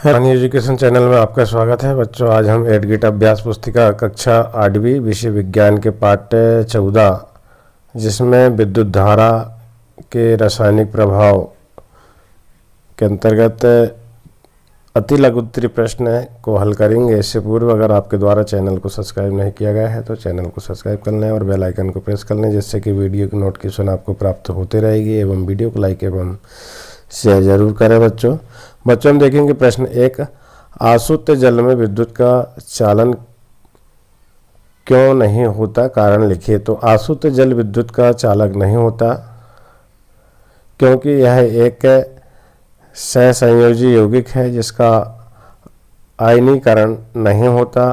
वाणी education channel में आपका स्वागत है बच्चों। आज हम 8 गीट अभ्यास पुस्तिका कक्षा 8वीं विषय विज्ञान के पाठ 14 जिसमें विद्युत धारा के रासायनिक प्रभाव के अंतर्गत अति लघुत्तरीय प्रश्न को हल करेंगे। इससे पूर्व अगर आपके द्वारा चैनल को सब्सक्राइब नहीं किया गया है तो चैनल को सब्सक्राइब कर लें और बेल आइकन को प्रेस कर लें, जिससे कि वीडियो की नोटिफिकेशन आपको प्राप्त होते रहेगी। एवं वीडियो को लाइक एवं शेयर जरूर करें बच्चों। हम देखेंगे प्रश्न 1, आसुत जल में विद्युत का चालन क्यों नहीं होता, कारण लिखिए। तो आसुत जल विद्युत का चालक नहीं होता क्योंकि यह एक सहसंयोजी यौगिक है जिसका आयनीकरण नहीं होता।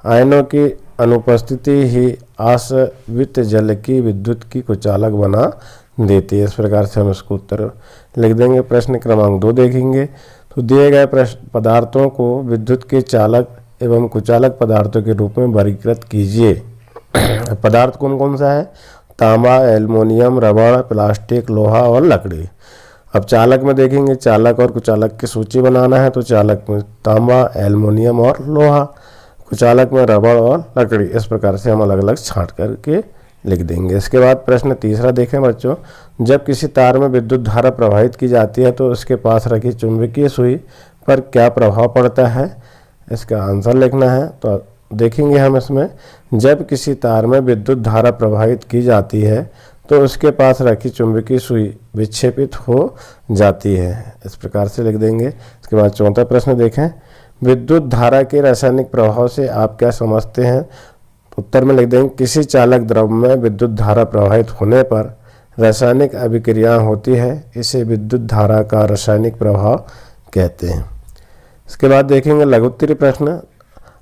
आयनों की अनुपस्थिति ही आसवित जल की विद्युत की कुचालक बना देती है। इस प्रकार से हम इसको उत्तर लिख देंगे। प्रश्न क्रमांक 2 देखेंगे। तो दिए गए पदार्थों को विद्युत के चालक एवं कुचालक पदार्थों के रूप में वर्गीकृत कीजिए। पदार्थ कौन कौन सा है? तांबा, एल्युमिनियम, रबड़, प्लास्टिक, लोहा और लकड़ी। अब चालक में देखेंगे, चालक और कुचालक की सूची बनाना है। तो चालक में तांबा, एल्युमिनियम और लोहा, कुचालक में रबड़ और लकड़ी। इस प्रकार से हम अलग अलग छांट करके लिख देंगे। इसके बाद प्रश्न 3 देखें बच्चों। जब किसी तार में विद्युत धारा प्रवाहित की जाती है तो उसके पास रखी चुंबकीय सुई पर क्या प्रभाव पड़ता है, इसका आंसर लिखना है। तो देखेंगे हम इसमें, जब किसी तार में विद्युत धारा प्रवाहित की जाती है तो उसके पास रखी चुंबकीय सुई विक्षेपित हो जाती है। इस प्रकार से लिख देंगे। इसके बाद 4था प्रश्न देखें। विद्युत धारा के रासायनिक प्रभाव से आप क्या समझते हैं? उत्तर में लिख देंगे, किसी चालक द्रव में विद्युत धारा प्रवाहित होने पर रासायनिक अभिक्रिया होती है, इसे विद्युत धारा का रासायनिक प्रभाव कहते हैं। इसके बाद देखेंगे लघुत्तरीय प्रश्न।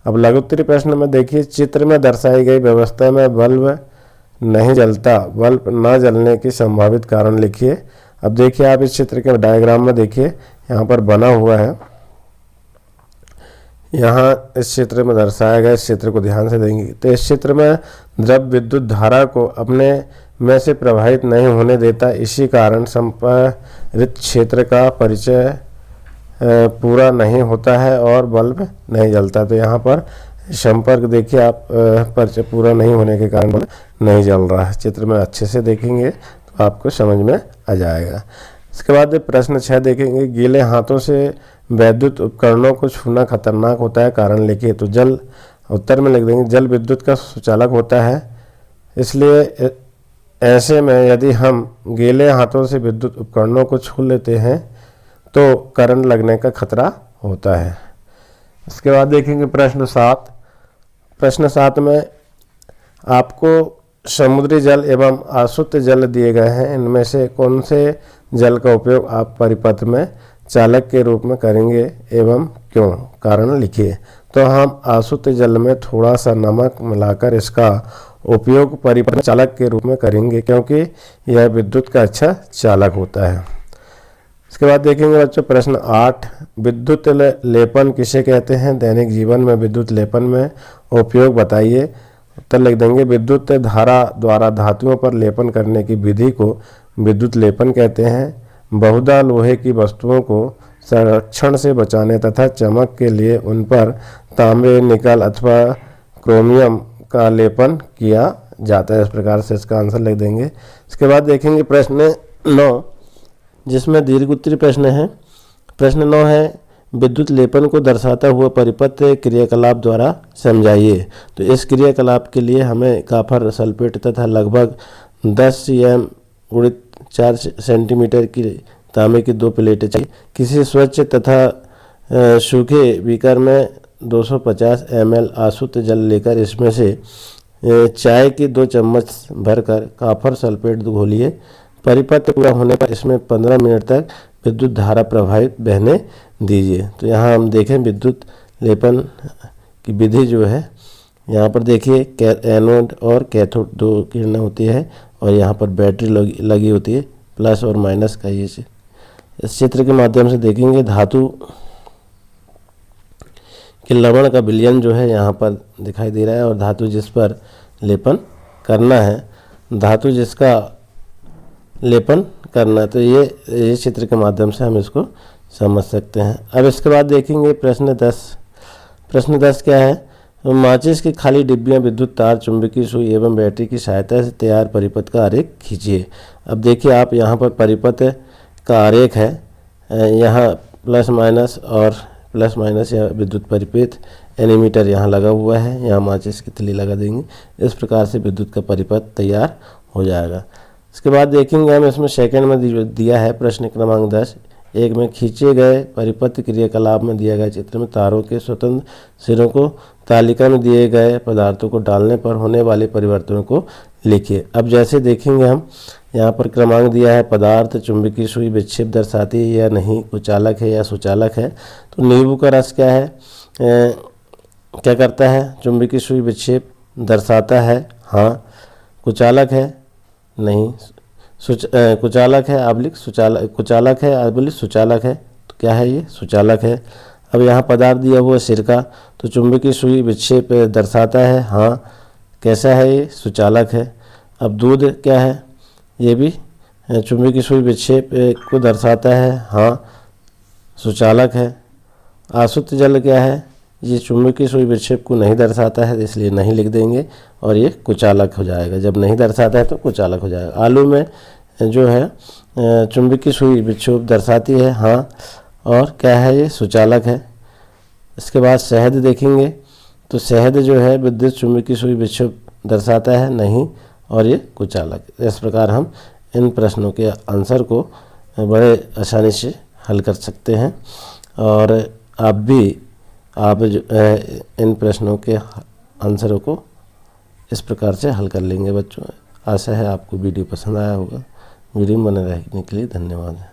अब लघुत्तरीय प्रश्न में देखिए, चित्र में दर्शाई गई व्यवस्था में बल्ब नहीं जलता, बल्ब न जलने की संभावित कारण लिखिए। अब देखिए आप इस चित्र के डायग्राम में देखिए, यहाँ पर बना हुआ है, यहाँ इस चित्र में दर्शाया गया। इस चित्र को ध्यान से देंगे तो इस चित्र में द्रव विद्युत धारा को अपने में से प्रवाहित नहीं होने देता, इसी कारण संपरित क्षेत्र का परिचय पूरा नहीं होता है और बल्ब नहीं जलता। तो यहाँ पर संपर्क देखिए आप, परिचय पूरा नहीं होने के कारण बल्ब नहीं जल रहा है। चित्र में अच्छे से देखेंगे तो आपको समझ में आ जाएगा। इसके बाद प्रश्न 6 देखेंगे। गीले हाथों से वैद्युत उपकरणों को छूना खतरनाक होता है, कारण लिखिए। तो जल, उत्तर में लिख देंगे, जल विद्युत का सुचालक होता है, इसलिए ऐसे में यदि हम गीले हाथों से विद्युत उपकरणों को छू लेते हैं तो करंट लगने का खतरा होता है। इसके बाद देखेंगे प्रश्न 7। प्रश्न 7 में आपको समुद्री जल एवं आसुत जल दिए गए हैं, इनमें से कौन से जल का उपयोग आप परिपथ में चालक के रूप में करेंगे एवं क्यों, कारण लिखिए। तो हम आसुत जल में थोड़ा सा नमक मिलाकर इसका उपयोग परिपथ चालक के रूप में करेंगे क्योंकि यह विद्युत का अच्छा चालक होता है। इसके बाद देखेंगे बच्चों प्रश्न 8, विद्युत लेपन किसे कहते हैं? दैनिक जीवन में विद्युत लेपन में उपयोग बताइए। उत्तर लिख देंगे, विद्युत धारा द्वारा धातुओं पर लेपन करने की विधि को विद्युत लेपन कहते हैं। बहुधा लोहे की वस्तुओं को संरक्षण से बचाने तथा चमक के लिए उन पर तांबे, निकल अथवा क्रोमियम का लेपन किया जाता है। इस प्रकार से इसका आंसर लिख देंगे। इसके बाद देखेंगे प्रश्न 9 जिसमें दीर्घोत्तरीय प्रश्न है। प्रश्न 9 है, विद्युत लेपन को दर्शाता हुआ परिपथ क्रियाकलाप द्वारा समझाइए। तो इस क्रियाकलाप के लिए हमें काफर सल्फेट तथा लगभग 10 cm गुणित 4 सेंटीमीटर की तांबे की 2 प्लेटें चाहिए। किसी स्वच्छ तथा सूखे बीकर में 250 ml आसुत जल लेकर इसमें से चाय की 2 चम्मच भरकर काफर सल्फेट घोलिए। परिपथ पूरा होने पर इसमें 15 मिनट तक विद्युत धारा प्रवाहित बहने दीजिए। तो यहाँ हम देखें विद्युत लेपन की विधि जो है, यहाँ पर देखिए एनोड और कैथोड 2 किरणें होती है और यहाँ पर बैटरी लगी होती है, प्लस और माइनस का। ये इस चित्र के माध्यम से देखेंगे धातु के लवण का विलयन जो है यहाँ पर दिखाई दे रहा है और धातु जिस पर लेपन करना है, धातु जिसका लेपन करना, तो ये चित्र के माध्यम से हम इसको समझ सकते हैं। अब इसके बाद देखेंगे प्रश्न 10। प्रश्न 10 क्या है? माचिस की खाली डिब्बियां, विद्युत तार, चुंबकीय सुई एवं बैटरी की सहायता से तैयार परिपथ का आरेख खींचिए। अब देखिए आप यहाँ पर परिपथ का आरेख है, यहाँ प्लस माइनस और प्लस माइनस या विद्युत परिपथ एनीमीटर यहाँ लगा हुआ है, यहाँ माचिस की तिली लगा देंगे। इस प्रकार से विद्युत का परिपथ तैयार हो जाएगा। इसके बाद देखेंगे हम इसमें सेकंड में दिया है प्रश्न क्रमांक 10। एक में खींचे गए परिपथ क्रियाकलाप में दिया गया चित्र में तारों के स्वतंत्र सिरों को तालिका में दिए गए पदार्थों को डालने पर होने वाले परिवर्तनों को लिखिए। अब जैसे देखेंगे हम यहाँ पर क्रमांक दिया है पदार्थ चुंबकीय सुई विक्षेप दर्शाती है या नहीं, कुचालक है या सुचालक है। तो नींबू का रस क्या है, क्या करता है? चुंबकीय सुई विक्षेप दर्शाता है, हाँ। कुचालक है, नहीं। कुचालक है आबलिक सुचालक, कुचालक है आबलिक सुचालक है, तो क्या है ये? सुचालक है। अब यहाँ पदार्थ दिया हुआ सिरका, तो चुंबकीय सुई विक्षेप दर्शाता है, हाँ। कैसा है ये? सुचालक है। अब दूध क्या है? ये भी चुंबकीय सुई विक्षेप को दर्शाता है, हाँ। सुचालक है। आसुत जल क्या है? ये चुंबकीय सुई विक्षेप को नहीं दर्शाता है, इसलिए नहीं लिख देंगे और ये कुचालक हो जाएगा। जब नहीं दर्शाता है तो कुचालक हो जाएगा। आलू में जो है चुंबकीय सुई विक्षेप दर्शाती है, हाँ। और क्या है ये? सुचालक है। इसके बाद शहद देखेंगे, तो शहद जो है विद्युत चुंबकीय सुई विक्षेप दर्शाता है, नहीं। और ये कुचालक। इस प्रकार हम इन प्रश्नों के आंसर को बड़े आसानी से हल कर सकते हैं और आप इन प्रश्नों के आंसरों को इस प्रकार से हल कर लेंगे बच्चों। आशा है आपको वीडियो पसंद आया होगा। वीडियो में बने रहने के लिए धन्यवाद।